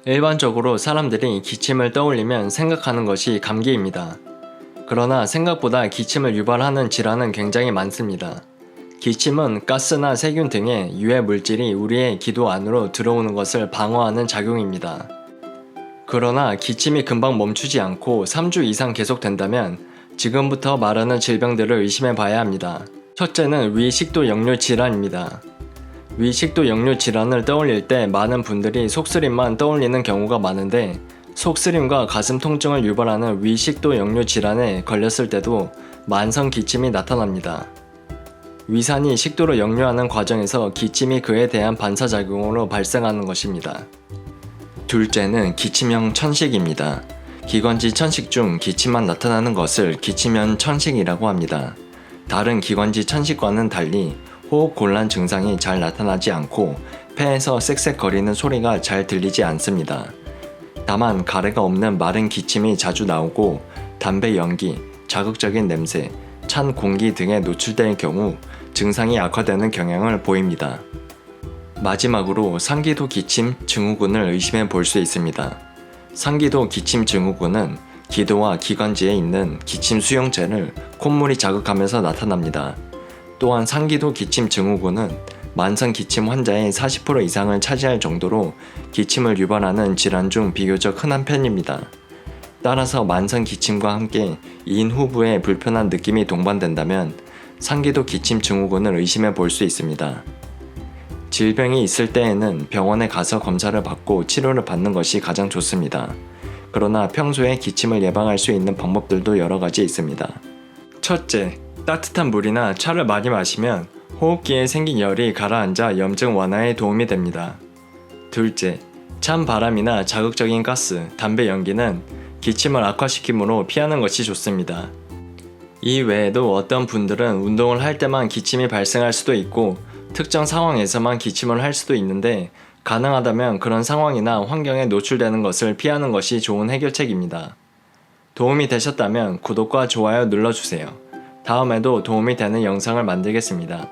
일반적으로 사람들이 기침을 떠올리면 생각하는 것이 감기입니다. 그러나 생각보다 기침을 유발하는 질환은 굉장히 많습니다. 기침은 가스나 세균 등의 유해 물질이 우리의 기도 안으로 들어오는 것을 방어하는 작용입니다. 그러나 기침이 금방 멈추지 않고 3주 이상 계속된다면 지금부터 말하는 질병들을 의심해 봐야 합니다. 첫째는 위식도 역류 질환입니다. 위식도 역류 질환을 떠올릴 때 많은 분들이 속쓰림만 떠올리는 경우가 많은데, 속쓰림과 가슴 통증을 유발하는 위식도 역류 질환에 걸렸을 때도 만성 기침이 나타납니다. 위산이 식도로 역류하는 과정에서 기침이 그에 대한 반사작용으로 발생하는 것입니다. 둘째는 기침형 천식입니다. 기관지 천식 중 기침만 나타나는 것을 기침형 천식이라고 합니다. 다른 기관지 천식과는 달리 호흡 곤란 증상이 잘 나타나지 않고 폐에서 쌕쌕거리는 소리가 잘 들리지 않습니다. 다만 가래가 없는 마른 기침이 자주 나오고 담배 연기, 자극적인 냄새, 찬 공기 등에 노출될 경우 증상이 악화되는 경향을 보입니다. 마지막으로 상기도 기침 증후군을 의심해 볼 수 있습니다. 상기도 기침 증후군은 기도와 기관지에 있는 기침 수용체를 콧물이 자극하면서 나타납니다. 또한 상기도 기침 증후군은 만성 기침 환자의 40% 이상을 차지할 정도로 기침을 유발하는 질환 중 비교적 흔한 편입니다. 따라서 만성 기침과 함께 이인 후부에 불편한 느낌이 동반된다면 상기도 기침 증후군을 의심해 볼 수 있습니다. 질병이 있을 때에는 병원에 가서 검사를 받고 치료를 받는 것이 가장 좋습니다. 그러나 평소에 기침을 예방할 수 있는 방법들도 여러 가지 있습니다. 첫째, 따뜻한 물이나 차를 많이 마시면 호흡기에 생긴 열이 가라앉아 염증 완화에 도움이 됩니다. 둘째, 찬 바람이나 자극적인 가스, 담배 연기는 기침을 악화시키므로 피하는 것이 좋습니다. 이 외에도 어떤 분들은 운동을 할 때만 기침이 발생할 수도 있고 특정 상황에서만 기침을 할 수도 있는데, 가능하다면 그런 상황이나 환경에 노출되는 것을 피하는 것이 좋은 해결책입니다. 도움이 되셨다면 구독과 좋아요 눌러주세요. 다음에도 도움이 되는 영상을 만들겠습니다.